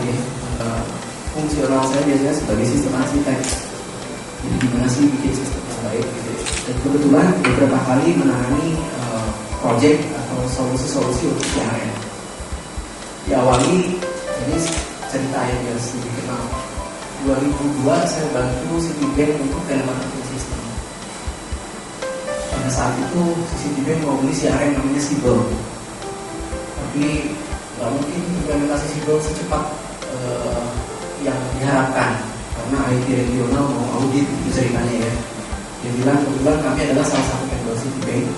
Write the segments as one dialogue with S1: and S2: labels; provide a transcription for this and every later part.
S1: ya. Fungsional saya biasanya sebagai sistem arsitek. Jadi gimana sih bikin sistem yang baik gitu ya. Dan kebetulan beberapa kali menangani project atau solusi-solusi untuk CRM. Diawali, ini cerita yang biasa sedikit kenal. 2002 saya bantu Citibank untuk telemarketing system. Pada saat itu Citibank mau beli CRM namanya Siebel. Tapi nggak mungkin implementasi Siebel secepat yang diharapkan karena IT regional mau audit itu ceritanya ya. Dia bilang kebetulan kami adalah salah satu vendor Citibank.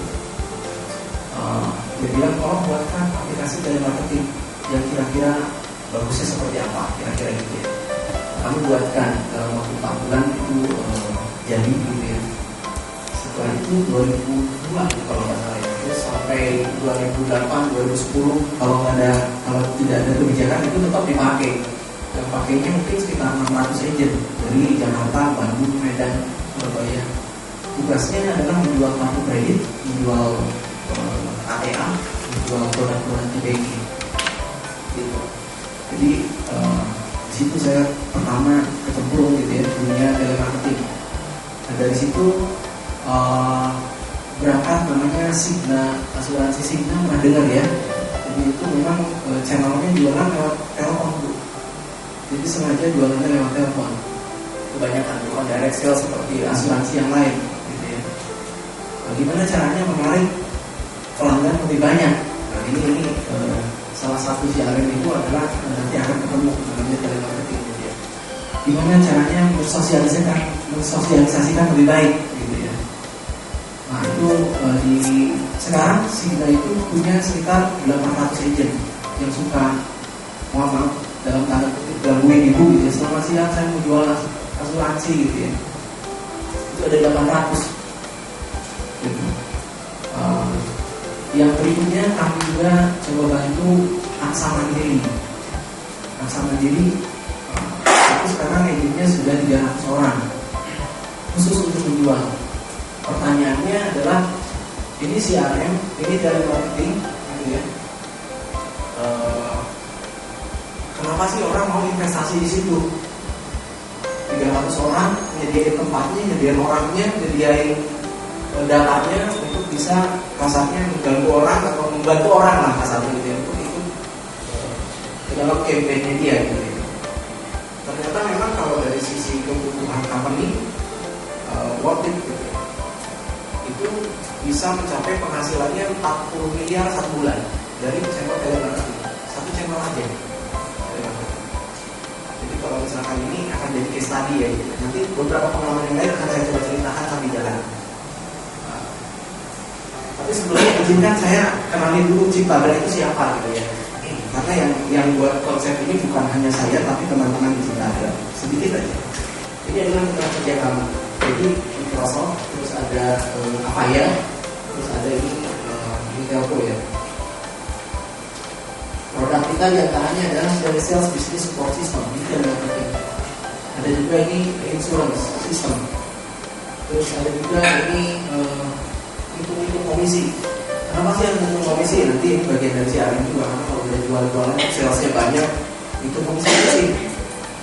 S1: Dia bilang kalau buatkan aplikasi telemarketing yang kira-kira bagusnya seperti apa kira-kira gitu ya. Kami buatkan dalam waktu 4 bulan itu jadi gitu ya. Setelah itu 2002 kalau nggak salah ya. Terus sampai 2008, 2010 kalau tidak ada kebijakan itu tetap dipakai. Dan pakainya mungkin sekitar 600 agent dari Jakarta, Bandung, Medan, Surabaya. Tugasnya adalah menjual kartu kredit, menjual ATM, menjual produk-produk di banking. Gitu. Jadi di situ saya pertama kecemplung gitu ya dunia telemarketing. Nah, dari situ berangkat namanya Signa, asuransi Signa, pernah dengar ya? Jadi itu memang channelnya jualan lewat telepon bu. Jadi sengaja jualannya lewat telepon. Kebanyakan bukan direct sales seperti asuransi yang lain gitu ya. Bagaimana caranya menarik pelanggan lebih banyak? Nah ini salah satu CRM itu adalah nanti akan ketemu namanya telemarketing gitu ya. Gimana caranya mensosialisasikan lebih baik gitu ya. Nah itu sekarang Signa itu punya sekitar 800 agent yang suka maaf dalam tanda kutip gangguin ibu gitu ya. Selamat siang, saya mau jual asuransi gitu ya. Itu ada 800 gitu. Yang berikutnya kami juga coba bantu Aksa Mandiri. Aksa Mandiri itu sekarang agentnya sudah 300 orang khusus untuk menjual. Pertanyaannya adalah ini CRM, ini telemarketing gitu ya. Kenapa sih orang mau investasi di situ? 300 orang nyediain tempatnya, nyediain orangnya, nyediain datanya untuk bisa kasarnya mengganggu orang atau membantu orang lah kasarnya gitu ya, untuk ikut ke dalam campaign-nya dia gitu ya. Ternyata memang kalau dari sisi kebutuhan company worth it gitu ya. Itu bisa mencapai penghasilannya 40 miliar satu bulan dari channel telemarketing, satu channel aja. Jadi kalau misalkan ini akan jadi case study ya gitu. Nanti beberapa pengalaman yang lain akan saya coba ceritakan sambil jalan. Tapi sebelumnya izinkan saya kenalin dulu Cipaga itu siapa gitu ya. Karena yang buat konsep ini bukan hanya saya tapi teman-teman di Cipaga. Sedikit aja. Ini adalah mitra kerja kami. Jadi Microsoft, terus ada Avaya, terus ada ini Telco ya. Produk kita diantaranya adalah dari sales business support system, itu yang marketing. Ada juga ini insurance system. Terus ada juga ini hitung komisi. Kenapa sih yang hitung komisi? Nanti bagian dari CRM juga, karena kalau udah jual-jualan salesnya banyak, hitung komisi.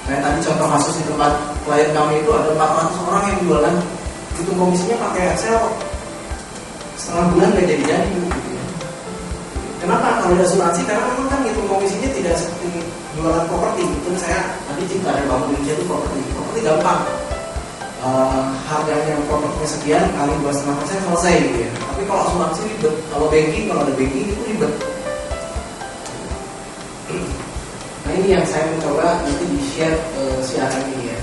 S1: Kayak tadi contoh kasus di tempat klien kami itu ada 400 orang yang jualan, hitung komisinya pakai Excel, setengah bulan gak jadi-jadi gitu ya. Kenapa? Kalau ada asuransi, karena memang kan hitung komisinya tidak seperti jualan properti. Itu saya tadi cinta dari bangun Indonesia itu properti gampang. Harganya propertinya sekian kali 2,5% selesai gitu ya. Tapi kalau asuransi ribet, kalau ada banking itu ribet. Nah ini yang saya mencoba nanti di share CRM ini ya,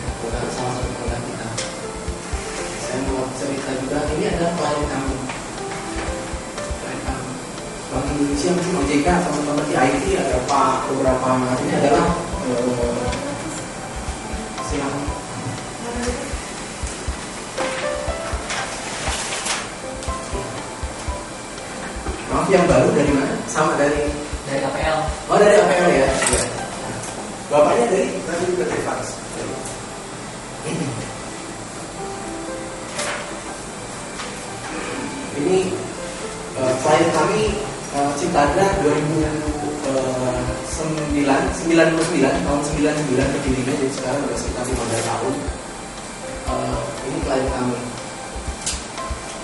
S1: salah satu produk kita. Saya mau cerita juga, ini adalah klien kami. Bank Indonesia mungkin OJK, teman-teman di IT ada beberapa ini adalah silakan. Maaf yang baru dari mana? Sama dari
S2: APL.
S1: Oh dari APL ya. Bapaknya dari juga dari Fax. Ini klien kami Ciptadra 99 tahun 99 berdirinya, jadi sekarang sudah sekitar 15 tahun. Ini klien kami.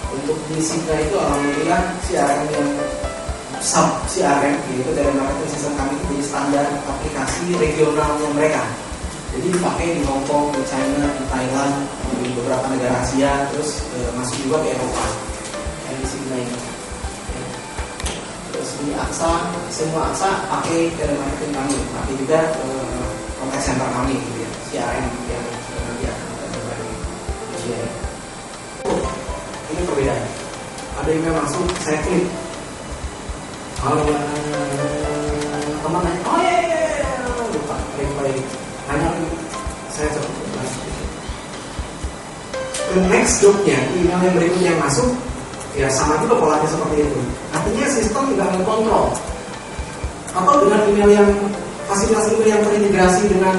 S1: Untuk misinya itu alhamdulillah CRM yang sub CRM yaitu Telemarketing System kami itu jadi standar aplikasi regionalnya mereka. Jadi dipakai di Hong Kong, di China, di Thailand, di beberapa negara Asia, terus masuk juga ke Eropa. Yang misinya ini. Terus di AXA, semua AXA pakai telemarketing kami, pakai juga contact center kami gitu ya, CRM yang nanti akan kita berbagi. Ini perbedaan. Ada email langsung saya klik. Halo, teman nanya, oh iya, lupa, baik. Hanya saya coba. Next jobnya, email yang berikutnya yang masuk, ya sama juga polanya seperti itu. Artinya sistem tidak mengontrol. Atau dengan email yang fasilitas email yang terintegrasi dengan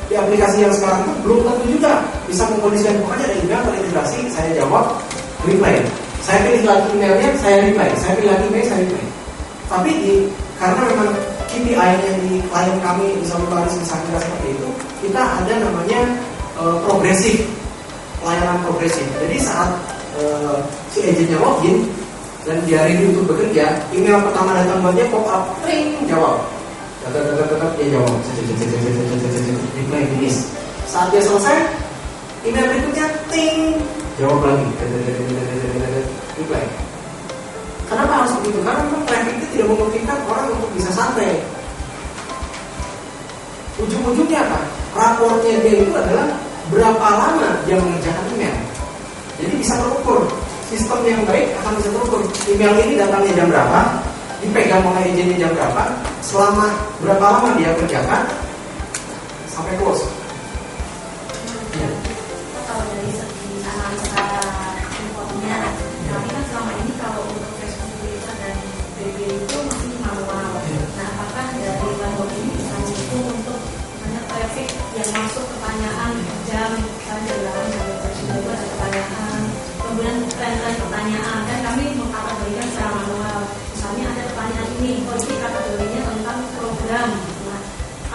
S1: di aplikasi yang sekarang itu belum tentu juga bisa mengkondisikan. Pokoknya ada email terintegrasi, saya jawab, reply. Saya pilih lagi emailnya, saya reply. Saya pilih lagi email, saya reply. Tapi karena memang KPI-nya di klien kami bisa berbaris bisa kira seperti itu, kita ada namanya progresif, pelayanan progresif. Jadi saat si agentnya login dan dia ready untuk bekerja, email pertama datang buatnya pop up, ring, jawab. Dia jawab, reply finish. Saat dia selesai, email berikutnya, ting, jawab lagi, reply. Kenapa harus begitu? Karena memang traffic itu tidak memungkinkan orang untuk bisa santai. Ujung-ujungnya apa? Rapornya dia itu adalah berapa lama dia mengerjakan email. Jadi bisa terukur. Sistem yang baik akan bisa terukur. Email ini datangnya jam berapa, dipegang oleh agennya jam berapa, selama berapa lama dia kerjakan sampai close. Ya.
S2: Kalau dari segi analisa importnya, kami kan selama ini kalau untuk Facebook Twitter dan BB itu masih manual. Nah, apakah dari Bandung ini bisa mendukung untuk hanya traffic yang masuk pertanyaan jam saja dalam juga ada pertanyaan, kemudian tren-tren pertanyaan kan kami mengkategorikan secara manual. Misalnya ada pertanyaan ini, ini kategorinya tentang program. Nah,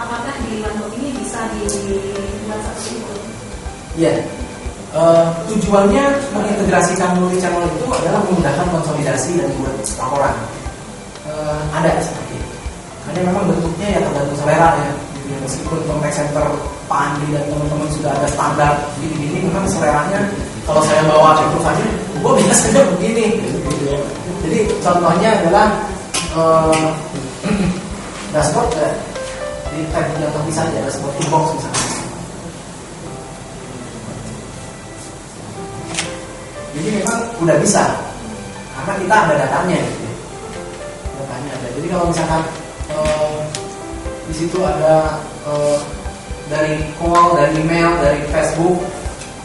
S2: apakah di Bandung ini bisa dibuat seperti itu?
S1: Iya. Tujuannya mengintegrasikan multi channel itu adalah memudahkan konsolidasi dan buat laporan. Ada seperti itu. Hanya memang bentuknya ya tergantung selera ya. Meskipun contact center Pak Andi dan teman-teman sudah ada standar begini, memang seleranya kalau saya bawa itu aja, gue biasanya begini. Jadi contohnya adalah dashboard di tab yang terpisah saja, dashboard inbox misalnya. Jadi memang udah bisa, karena kita ada datanya gitu. Datanya ada. Jadi kalau misalkan di situ ada dari call, dari email, dari Facebook,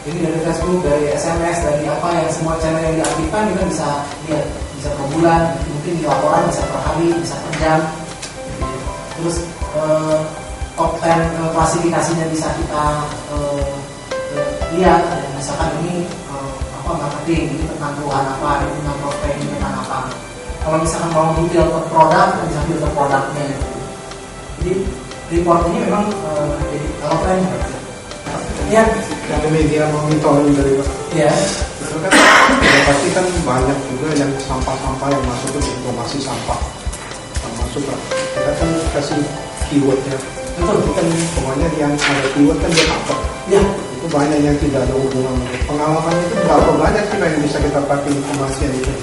S1: ini dari Facebook, dari SMS, dari apa yang semua channel yang diaktifkan kita bisa lihat, bisa per bulan, mungkin di laporan bisa per hari, bisa per jam. Terus top 10 klasifikasinya bisa kita lihat. Misalkan ini marketing, ini tentang keluhan apa, ini tentang prospek, ini tentang apa. Kalau misalkan mau detail per produk, bisa filter produknya. Jadi report ini memang jadi kalau kalian ya
S3: dari media monitoring dari
S1: ya
S3: itu kan pasti kan banyak juga yang sampah-sampah yang masuk ke informasi sampah termasuk kita kan kasih keywordnya
S1: betul
S3: kan pokoknya yang ada keyword kan dia apa
S1: ya
S3: itu banyak yang tidak ada hubungan pengalaman itu berapa banyak sih yang bisa kita pakai informasi yang itu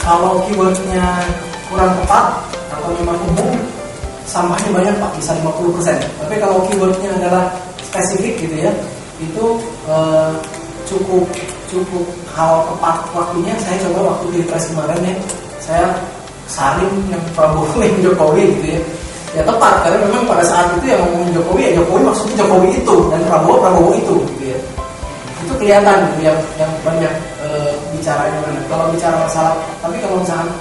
S1: kalau keywordnya kurang tepat atau memang umum sampahnya banyak Pak, bisa 50%. Tapi kalau keywordnya adalah spesifik gitu ya, itu cukup kalau tepat waktunya. Saya coba waktu Pilpres kemarin ya, saya saring yang Prabowo yang Jokowi gitu ya. Ya tepat, karena memang pada saat itu yang ngomongin Jokowi ya Jokowi maksudnya Jokowi itu dan Prabowo itu gitu ya. Itu kelihatan gitu yang banyak bicaranya banyak. Kalau bicara masalah, tapi kalau misalnya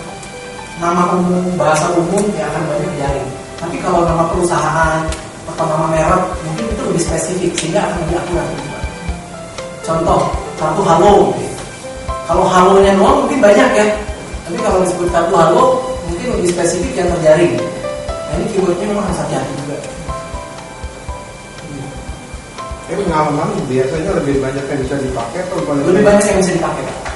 S1: nama umum, bahasa umum ya akan banyak dijaring. Tapi kalau nama perusahaan atau nama merek mungkin itu lebih spesifik sehingga akan lebih akurat. Contoh, kartu halo gitu. Kalau halonya doang mungkin banyak ya, tapi kalau disebut kartu halo mungkin lebih spesifik yang terjaring. Nah ini keywordnya memang harus hati-hati juga.
S3: Pengalaman biasanya lebih banyak yang bisa dipakai atau
S1: Lebih banyak yang bisa dipakai, Pak.